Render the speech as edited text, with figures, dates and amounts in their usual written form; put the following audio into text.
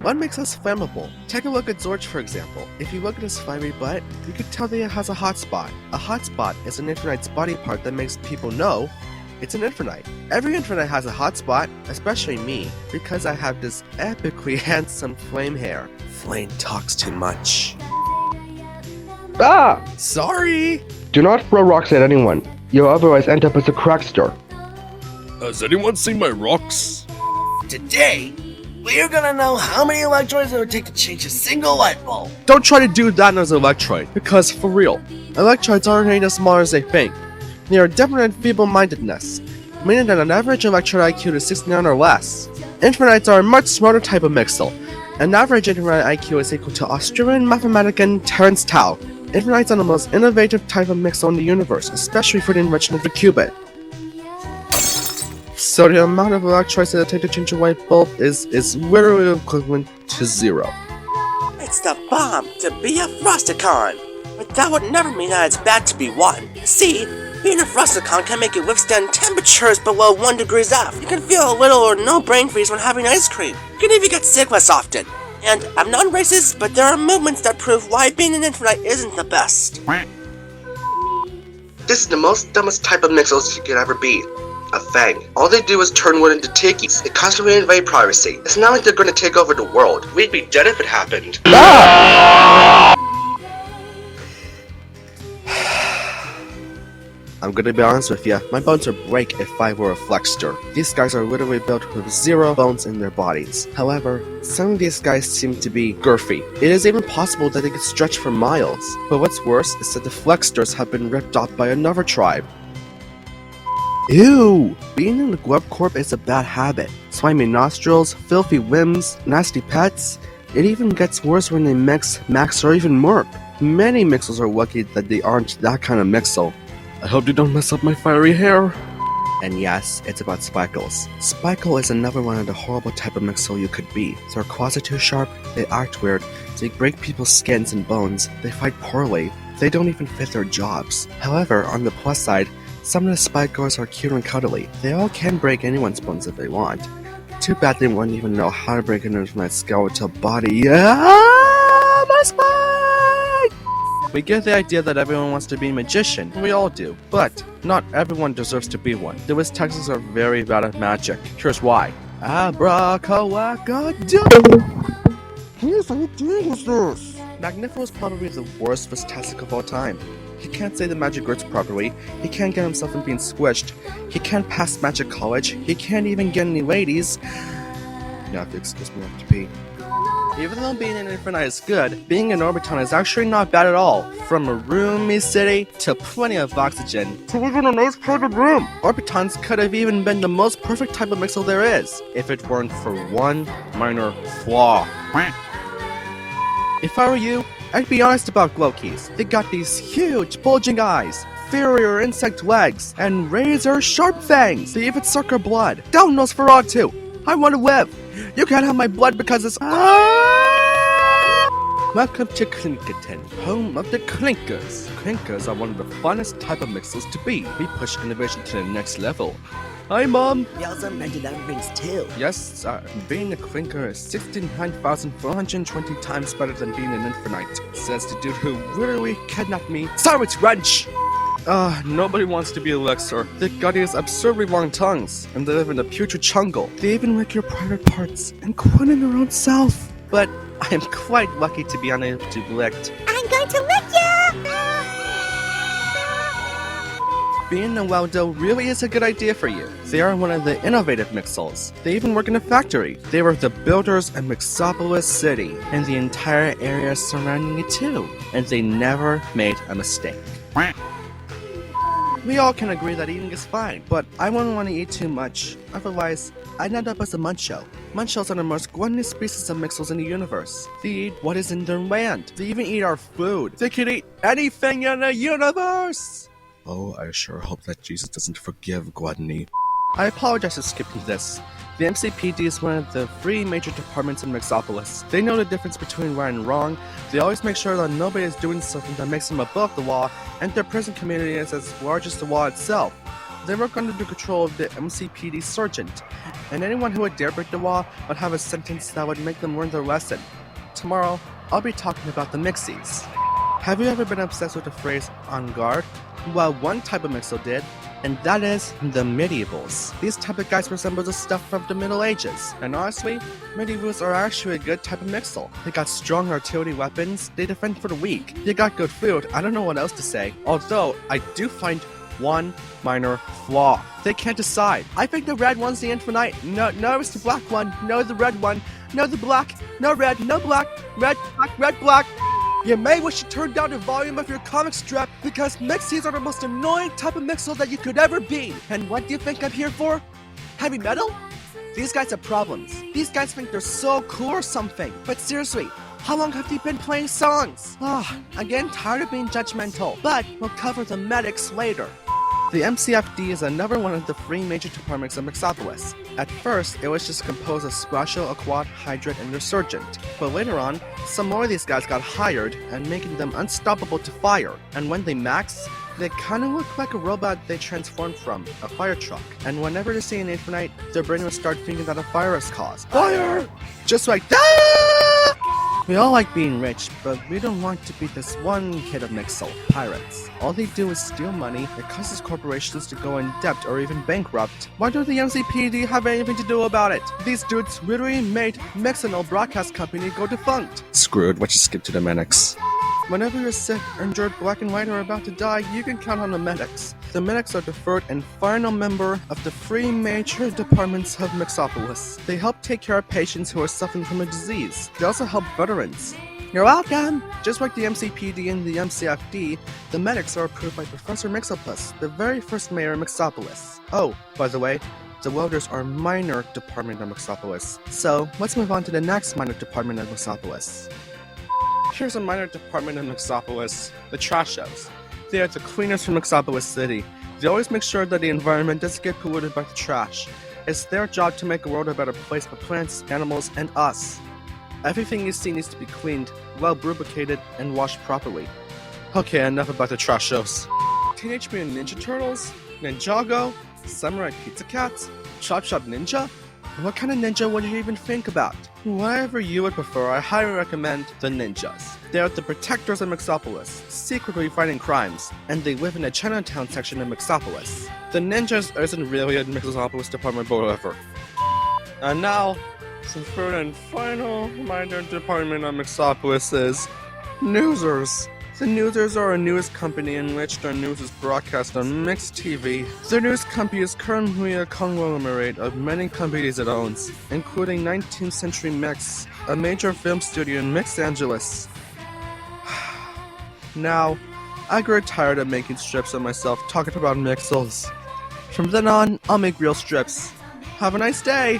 What makes us flammable? Take a look at Zorch, for example. If you look at his fiery butt, you can tell that it has a hotspot. A hotspot is an Infernite's body part that makes people know it's an Infernite. Every Infernite has a hotspot, especially me, because I have this epically handsome flame hair. Flain talks too much. Ah! Sorry! Do not throw rocks at anyone. You'll otherwise end up as a crackster. Has anyone seen my rocks? Today, we're gonna know how many electrodes it would take to change a single light bulb. Don't try to do that as an Electroid, because for real, Electroids aren't as smart as they think. They are definitely feeble-mindedness, meaning that an average Electroid IQ is 69 or less. Infinites are a much smarter type of Mixel. An average Infinite IQ is equal to Australian mathematician Terence Tao. Infinites are the most innovative type of Mixel in the universe, especially for the enrichment of the qubit. So the amount of Electroids that it takes to change a light bulb is literally equivalent to 0. It's the bomb to be a Frosticon, but that would never mean that it's bad to be one. See, being a Frosticon can make you withstand temperatures below 1 degree F. You can feel a little or no brain freeze when having ice cream. You can even get sick less often. And I'm non-racist, but there are movements that prove why being an Infinite isn't the best. This is the most dumbest type of Mixels you could ever be. A Fang. All they do is turn wood into tikis. They constantly invade privacy. It's not like they're gonna take over the world. We'd be dead if it happened. I'm gonna be honest with you, my bones would break if I were a Flexster. These guys are literally built with 0 bones in their bodies. However, some of these guys seem to be girthy. It is even possible that they could stretch for miles. But what's worse is that the Flexsters have been ripped off by another tribe. Ew! Being in the Glorp Corp is a bad habit. Slimy nostrils, filthy limbs, nasty pets. It even gets worse when they mix, max, or even merp. Many Mixels are lucky that they aren't that kind of Mixel. I hope you don't mess up my fiery hair. And yes, it's about Spikels. Spikel is another one of the horrible type of Mixel you could be. Their claws are too sharp, they act weird, they break people's skins and bones, they fight poorly, they don't even fit their jobs. However, on the plus side, some of the Spikers are cute and cuddly. They all can break anyone's bones if they want. Too bad they wouldn't even know how to break an Infinite skeletal body. Yeah, my spike! We get the idea that everyone wants to be a magician. We all do. But not everyone deserves to be one. The Wiztastics are very bad at magic. Here's why. Abracawacadoo! Whose idea is this? Magnifico is probably the worst Wiztastic of all time. He can't say the magic words properly, he can't get himself in being squished, he can't pass magic college, he can't even get any ladies. You have to excuse me, I have to pee. Even though being an Infinite is good, being an Orbiton is actually not bad at all. From a roomy city to plenty of oxygen to even a nice private room. Orbitons could have even been the most perfect type of Mixel there is, if it weren't for one minor flaw. If I were you, I'd be honest about Glowkies. They got these huge bulging eyes, inferior insect legs, and razor-sharp fangs. They even suck our blood. Down Nosferatu! I want to live! You can't have my blood because it's... Welcome to Klinkerton, home of the Klinkers. Klinkers are one of the funnest type of Mixels to be. We push innovation to the next level. Hi, Mom! We also invented other things too. Yes, being a Klinker is 69,420 times better than being an Infinite, says the dude who literally kidnapped me. Silence wrench! Nobody wants to be a Lixer. They got these absurdly long tongues, and they live in a putrid jungle. They even lick your private parts, including their own self. But I am quite lucky to be unable to be licked. I'm going to lick you! Being a Weldo really is a good idea for you. They are one of the innovative Mixels. They even work in a factory. They were the builders of Mixopolis City, and the entire area surrounding it too. And they never made a mistake. We all can agree that eating is fine, but I wouldn't want to eat too much. Otherwise, I'd end up as a Muncho. Munchos are the most gluttonous species of Mixels in the universe. They eat what is in their land. They even eat our food. They can eat anything in the universe! Oh, I sure hope that Jesus doesn't forgive gluttony. I apologize for skipping this. The MCPD is one of the 3 major departments in Mixopolis. They know the difference between right and wrong. They always make sure that nobody is doing something that makes them above the law, and their prison community is as large as the law itself. They work under the control of the MCPD sergeant, and anyone who would dare break the law would have a sentence that would make them learn their lesson. Tomorrow, I'll be talking about the Mixies. Have you ever been obsessed with the phrase "on guard"? Well, one type of Mixel did, and that is the medievals. These type of guys resemble the stuff from the Middle Ages, and honestly, medievals are actually a good type of Mixel. They got strong artillery weapons, they defend for the weak, they got good food, I don't know what else to say. Although, I do find one minor flaw. They can't decide. I think the red one's the infinite. No, it's the black one. No, the red one. No, the black. No red. No black. Red, black, red, black. You may wish to turn down the volume of your comic strip because Mixies are the most annoying type of Mixel that you could ever be. And what do you think I'm here for? Heavy metal? These guys have problems. These guys think they're so cool or something. But seriously, how long have they been playing songs? I'm getting tired of being judgmental, but we'll cover the medics later. The MCFD is another one of the three major departments of Mixopolis. At first, it was just composed of Squasho, Aquat, Hydrant, and Resurgent, but later on, some more of these guys got hired and making them unstoppable to fire, and when they max, they kinda look like a robot they transformed from, a fire truck, and whenever they see an Infinite, their brain will start thinking that a fire is caused. Fire! Just like that! We all like being rich, but we don't want to be this one kid of Mixel, pirates. All they do is steal money, it causes corporations to go in debt or even bankrupt. Why don't the MCPD have anything to do about it? These dudes literally made Mixel Broadcast Company go defunct. Screwed, let's just skip to the medics. Whenever you're sick, injured, black and white, or about to die, you can count on the medics. The medics are the third and final member of the three major departments of Mixopolis. They help take care of patients who are suffering from a disease. They also help veterans. You're welcome! Just like the MCPD and the MCFD, the medics are approved by Professor Mixopus, the very first mayor of Mixopolis. Oh, by the way, the welders are a minor department of Mixopolis. So, let's move on to the next minor department of Mixopolis. Here's a minor department in Mixopolis, the Trashos. They are the cleaners from Mixopolis City. They always make sure that the environment doesn't get polluted by the trash. It's their job to make the world a better place for plants, animals, and us. Everything you see needs to be cleaned, well lubricated, and washed properly. Okay, enough about the Trashos. Teenage Mutant Ninja Turtles? Ninjago? Samurai Pizza Cats? Chop Chop Ninja? What kind of ninja would you even think about? Whatever you would prefer, I highly recommend the ninjas. They are the protectors of Mixopolis, secretly fighting crimes, and they live in the Chinatown section of Mixopolis. The ninjas isn't really a Mixopolis department, but whatever. And now, the third and final minor department of Mixopolis is Newsers. The Newsers are a news company in which their news is broadcast on Mix TV. Their news company is currently a conglomerate of many companies it owns, including 19th Century Mix, a major film studio in Los Angeles. Now, I grew tired of making strips of myself talking about Mixels. From then on, I'll make real strips. Have a nice day!